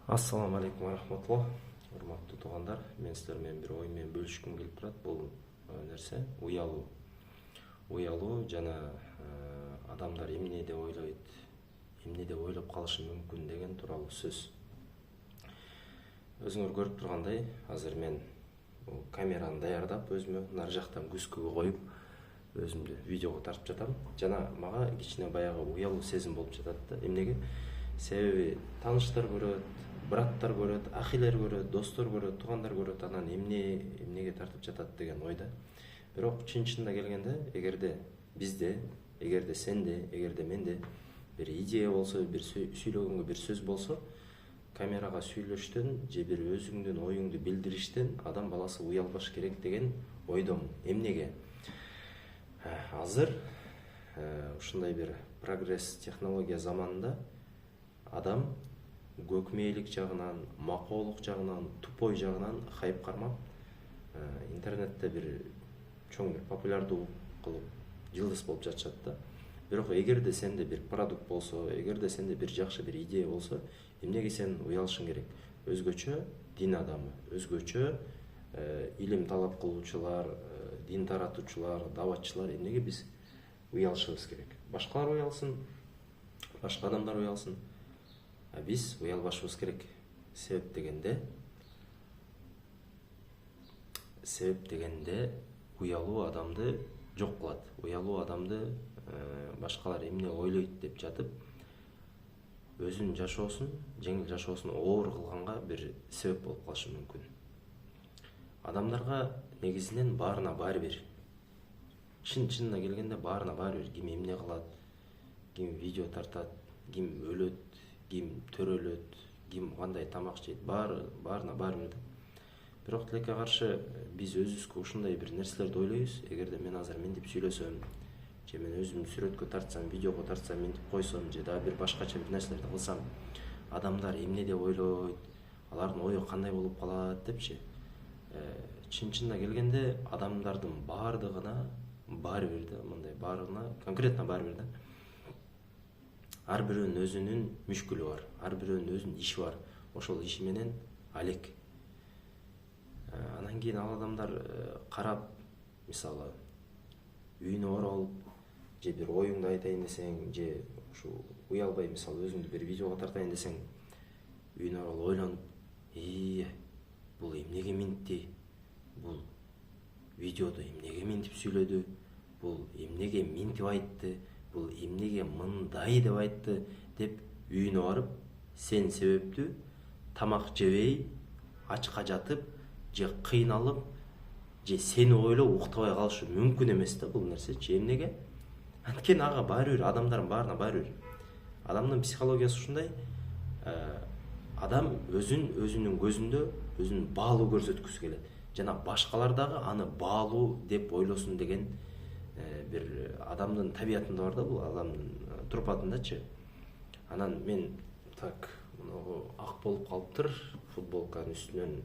Ассаламу алейкум рахматуллах. Урматтуу туугандар, мен силер менен бир ой менен бөлүшкүм келип турат. Бул нерсе уялуу. Уялуу жана адамдар эмне деп ойлойт, эмне деп ойлоп калышы мүмкүн деген тууралуу сөз. Өзүңөр көрүп тургандай, азыр мен бул камераны даярдап, өзүмө нар жактан күзгүгө коюп, өзүмдү видеого тартып жатам. Жана мага кичине баягы уялуу сезим болуп жатат да. Эмнеге? Себеби тааныштар көрөт, браттар көрөт, ахилер көрөт, достор көрөт, туугандар көрөт, анан эмнеге тартып жатат деген ойда. Бирок чын-чынына келгенде, эгерде бизде, эгерде сенде, эгерде менде бир идея болсо, бир сүйлөгөнгө бир сөз болсо, камерага сүйлөштөн же бир өзүңдүн оюңду билдириштен адам баласы уялбаш керек деген ойдомун. Эмнеге? Азыр ушундай бир прогресс технология заманында адам көкмээлик жагынан, макоолук жагынан, тупой жагынан хайп кармап, интернетте бир чоң бир популярдуу кылып жылдыз болуп жатышат да. Бирок эгерде сенде бир продукт болсо, эгерде сенде бир жакшы бир идея болсо, эмнеге сен уялышың керек? Өзгөчө дин адамы, өзгөчө илим талап кылуучулар, дин таратуучулар, даватчылар эмнеге биз уялышыбыз керек? Башкалар уялсын, башка адамдар уялсын, биз уялбашыбыз керек. Себеп дегенде уялуу адамды жок кылат. Уялуу адамды башкалар эмне ойлойт деп жатып, өзүнүн жашоосун, жеңил жашоосун оор кылганга бир себеп болуп калышы мүмкүн. Адамдарга негизинен баарына баары бир. Чын-чынына келгенде баарына баары бир. Ким эмне кылат, ким видео тартат, ким өлөт, ким төрөлөт, ким кандай тамак жейт, баарына баары бир. Бирок тилекке каршы биз өзүбүзгө ушундай бир нерселерди ойлойбуз. Эгерде мен азыр мынтип сүйлөсөм, же мен өзүмдү сүрөткө тартсам, видеого тартсам, мынтип койсом, же дагы бир башкача бир нерселерди кылсам, адамдар эмне деп ойлойт, алардын ою кандай болуп калат депчи. Чын-чынына келгенде адамдардын баардыгына баары бир да, мындай баарына конкретно баары бир да. Ар бирөөнүн өзүнүн мүшкүлү бар, ар бирөөнүн өзүнүн иши бар. Ошол иши менен алек. Анан кийин ал адамдар карап, мисалы, үйүнө оролуп, же бир оюңду айтайын десең, же ушу уялбай, мисалы, өзүңдү бир видеого тартайын десең, үйүнө оролуп ойлонуп, бул эмнеге минтти, бул видеодо эмнеге минтип сүйлөдү, бул эмнеге минтип айтты, бул эмнеге мындай деп айтты деп үйүнө барып, сен себептүү тамак жебей, ачка жатып, же кыйналып, же сени ойлоп уктабай калышы мүмкүн эмес да бул нерсечи. Эмнеге? Анткени ага баары бир, адамдардын баарына баары бир. Адамдын психологиясы ушундай, адам өзүнүн көзүндө өзүн баалуу көрсөткүсү келет. Жана башкалар дагы аны баалуу деп ойлосун деген бир адамдын табиятында бар да, бул адамдын турпатындачы. Анан мен так мынагу ак болуп калыптыр, футболканын үстүнөн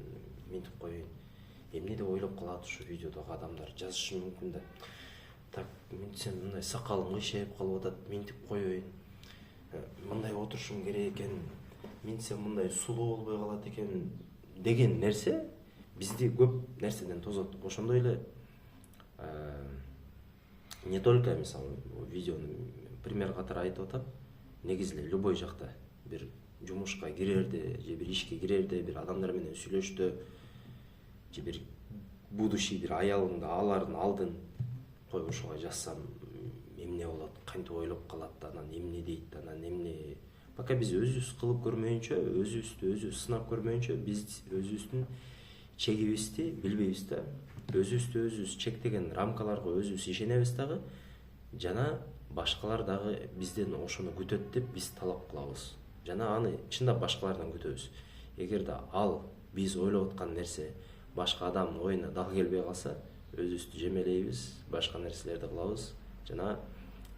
минтип коеюн. Эмне деп ойлоп калат ушу видеодогу адамдар, жазышы мүмкүн да. Так, минтсем мындай сакалым кыйшайып калып атат, минтип коеюн. Мындай отурушум керек экен, минтсем мындай сулуу болбой калат экен деген нерсе бизди көп нерседен тозот. Ошондой эле не только, мисалы, видеону пример катары айтып атам, негизи эле любой жакта бир жумушка кирерде, же бир ишке кирерде, бир адамдар менен сүйлөштө, же бир будущий бир аялыңды алардын алдын кой, ушуга жазсам эмне болот, кантип ойлоп калат, анан эмне дейт, анан эмне. Пока биз өзүбүз кылып көрмөйүнчө, өзүбүздү сынап көрмөйүнчө, биз өзүбүздүн чегибизди билбейбиз да. Өзүбүздү өзүбүз чектеген рамкаларга өзүбүз ишенебиз дагы, жана башкалар дагы бизден ошону күтөт деп биз талап кылабыз. Жана аны чындап башкалардан күтөбүз. Эгерде ал биз ойлоп аткан нерсе башка адамдын оюна дал келбей калса, өзүбүздү жемелейбиз, башка нерселерди кылабыз, жана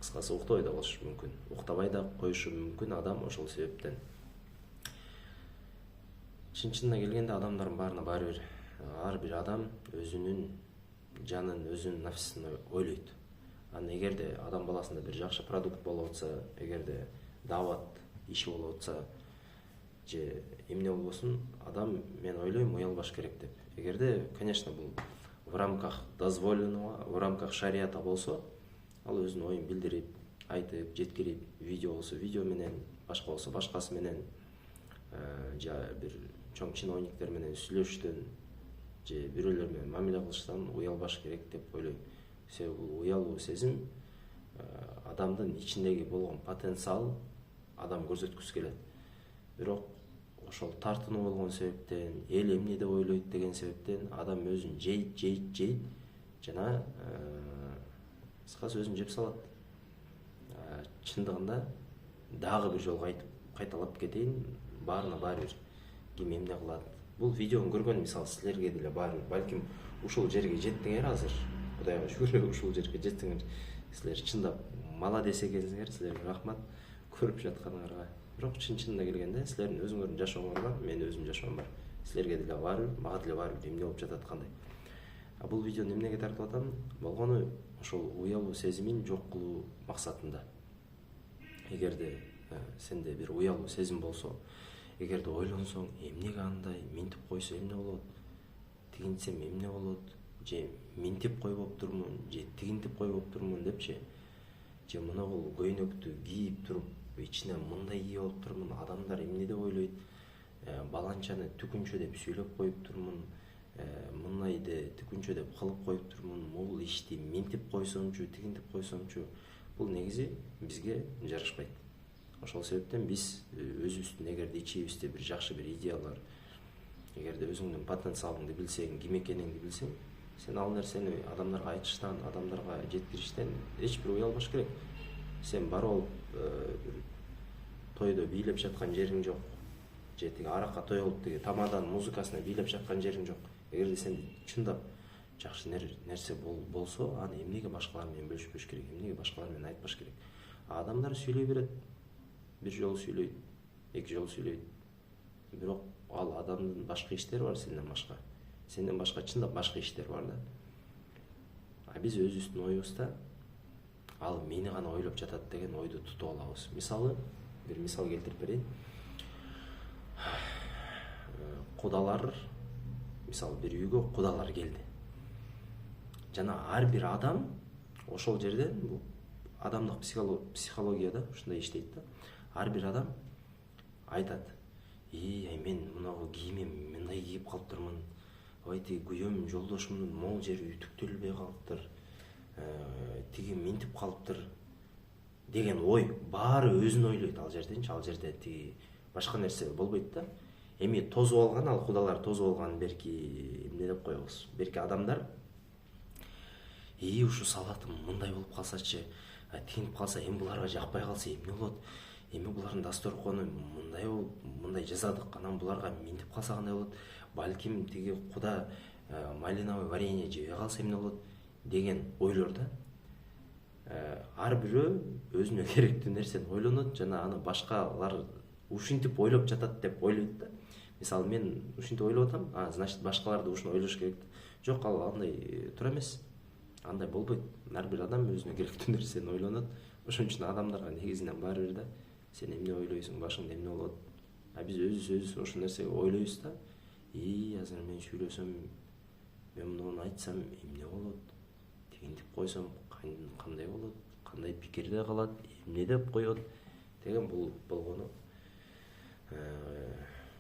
кыскасы уктабай да калышы мүмкүн. Уктабай да коюшу мүмкүн адам ошол себептен. Чын-чынына келгенде адамдардын баарына баары бир. Ар бир адам өзүнүн жанын, өзүнүн нафсин ойлойт. Анан эгерде адам баласында бир жакшы продукт болуп атса, эгерде дават иши болуп атса, же эмне болбосун адам мен ойлойм уялбаш керек деп. Эгерде, конечно, бул в рамках дозволенного, в рамках шарията болсо, ал өзүнүн оюн билдирип, айтып, жеткирип, видео болсо видео менен, башка болсо башкасы менен, же бир чоң чиновниктер менен сүйлөшүштөн, же бирөөлөр менен мамиле кылыштан уялбаш керек деп ойлойм. Себеби бул уялуу сезим адамдын ичиндеги болгон потенциал адам көрсөткүсү келет. Бирок ошол тартынуу болгон себептен, эл эмне деп ойлойт деген себептен адам өзүн жейт жана кыскасы өзүн жеп салат. Чындыгында дагы бир жолу кайталап кетейин, баарына баары бир ким эмне кылат. Бул видеону көргөн мисалы силерге деле баары балким ушул жерге жеттиңер азыр. Кудайга шүгүр ушул жерге жеттиңер. Силер чындап маладес экенсиңер, силерге рахмат көрүп жатканыңарга. Бирок чын-чынына келгенде силердин өзүңөрдүн жашооңор бар, менин өзүмдүн жашоом бар. Силерге деле баары, мага деле баары эмне болуп жатат кандай. Бул видеону эмнеге тартып атам? Болгону ошол уялуу сезимин жок кылуу максатында. Эгерде сенде бир уялуу сезим болсо, эгерде ойлонсоң, эмнеге андай, минтип койсо эмне болот, тигинтсем эмне болот, же минтип койбоптурмун, же тигинтип койбоптурмун депчи, же мынабул көйнөктү кийип туруп, ичине мындай кийип алыптырмын, адамдар эмне деп ойлойт, баланчаны түкүнчө деп сүйлөп коюптурмун, мындайды түкүнчө деп кылып коюптурмун, бул ишти минтип койсомчу, тигинтип койсомчу, бул негизи бизге жарашпайт. Ошол себептен биз өзүбүздүн эгерде ичибизде бир жакшы бир идеялар, эгерде өзүңдүн потенциалыңды билсең, ким экениңди билсең, сен ал нерсени адамдарга айтыштан, адамдарга жеткириштен эч бир уялбаш керек. Сен барып алып тойдо бийлеп жаткан жериң жок, же тиги аракка той алып тиги тамаданын музыкасына бийлеп жаткан жериң жок. Эгерде сен чындап жакшы нерсе болсо, аны эмнеге башкалар менен бөлүшпөш керек, эмнеге башкалар менен айтпаш керек. Адамдар сүйлөй берет, бир жолу сүйлөйт, эки жолу сүйлөйт. Бирок ал адамдын башка иштери бар сенден башка чындап башка иштер бар да. Биз өзүбүздүн оюбузда ал мени гана ойлоп жатат деген ойду тутуп алабыз. Мисалы, бир мисал келтирип берейин. Кудалар, мисалы бир үйгө кудалар келди. Жана ар бир адам ошол жерден, бул адамдык психологияда ушундай иштейт да. Ар бир адам айтат: мен мынагу кийимим мындай кийип калыптырмын. Ой, тиги күйөөм жолдошумдун могул жери үтүктөлбөй калыптыр. Тиги минтип калыптыр деген ой баары өзүн ойлойт ал жерденчи. Ал жерде тиги башка нерсе болбойт да. Эми тозуп алган, ал кудалар тозуп алган берки эмне деп коебуз? Берки адамдар ушу салатым мындай болуп калсачы, тигинип калса, эми буларга жакпай калса эмне болот? Эми булардын дасторкону мындай жасадык, анан буларга минтип калса кандай болот? Балким тиги куда малиновый варенье жебей калса эмне болот? Деген ойлор да. Ар бирөө өзүнө керектүү нерсени ойлонот жана аны башкалар ушинтип ойлоп жатат деп ойлойт да. Мисалы, мен ушинтип ойлоп атам, значит башкалар да ушуну ойлош керек. Жок, ал андай туура эмес. Андай болбойт. Ар бир адам өзүнө керектүү нерсени ойлонот. Ошон үчүн адамдарга негизинен баары бир да, сен эмне ойлойсуң, башыңда эмне болот? Биз өзүбүз ошол нерсеге ойлойбуз да. Азыр мен сүйлөсөм, мен муну айтсам эмне болот? Тигинтип койсом кандай болот? Кандай пикирде калат? Эмне деп коет? Деген бул болгону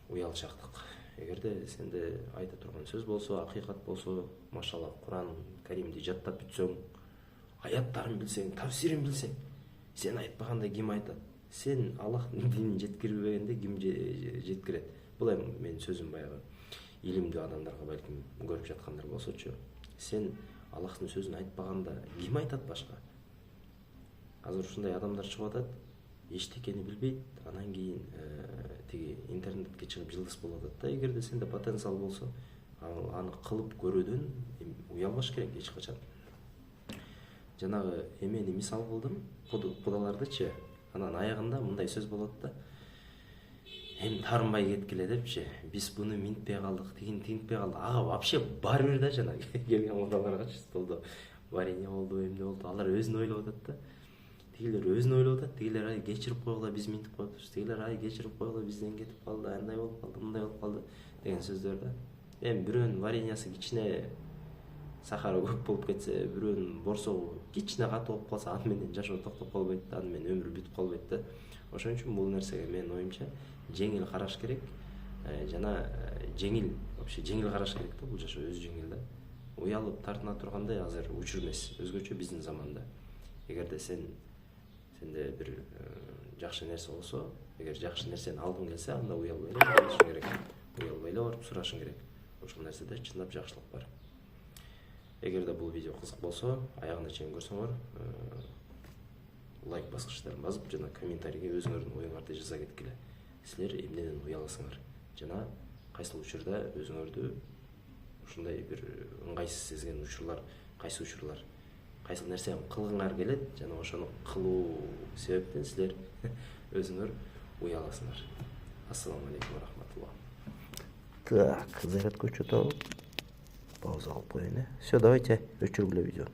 уялчактык. Эгерде сенде айта турган сөз болсо, акыйкат болсо, машалла, Куран Каримди жаттап бүтсөң, аяттарын билсең, тафсирин билсең, сен айтпаганда ким айтат? Сен Аллахтын динин жеткирбегенде ким жеткирет? Бул эми менин сөзүм, баягы илимдүү адамдарга балким көрүп жаткандар болсочу. Сен Аллахтын сөзүн айтпаганда ким айтат башка? Азыр ушундай адамдар чыгып атат, эчтекени билбейт, анан кийин тиги интернетке чыгып жылдыз болуп атат да. Эгерде сенде потенциал болсо, аны кылып көрүүдөн уялбаш керек эч качан. Жанагы эмени мисал кылдым, кудалардычы, анан аягында мындай сөз болот да. Эми таарынбай кеткиле депчи, биз буну минтпей калдык, тигинтпей калдык. Ага вообще бар бир да, жанагы келген кудаларгачы столдо варенье болду, эмне болду, алар өзүн ойлоп атат да. тигилер өзүн ойлоп атат, тигилер ай кечирип койгула биз минтип коебуз, тигилер ай кечирип койгула бизден кетип калды, андай болуп калды, мындай болуп калды деген сөздөр да. Эми бирөөнүн вареньясы кичине сахара көп болуп кетсе, бирөөнүн борсогу кичине катуу болуп калса, аны менен жашоо токтоп калбайт да, аны менен өмүр бүтүп калбайт да. Ошон үчүн бул нерсеге менин оюмча жеңил караш керек, жана жеңил, вообще жеңил караш керек да, бул жашоо өзү жеңил да. Уялып тартына тургандай азыр учур эмес, өзгөчө биздин заманда. Эгерде сенде бир жакшы нерсе болсо, эгер жакшы нерсени алгың келсе, анда уялбай эле алышың керек, уялбай эле барып сурашың керек. Ошол нерседе чындап жакшылык бар. Эгерде бул видео кызык болсо, аягына чейин көрсөңөр, лайк баскычтарын басып, жана комментарийге өзүңөрдүн оюңарды жаза кеткиле. Силер эмнеден уяласыңар? Жана кайсыл учурда өзүңөрдү ушундай бир ыңгайсыз сезген учурлар, кайсы учурлар, кайсыл нерсени кылгыңар келет, жана ошону кылуу себептен силер өзүңөр уяласыңар. Ассаламу алейкум ва рахматуллах. Так, зарядку что-то пауза алып коеюн. Все, давайте, өчүргүлө видео.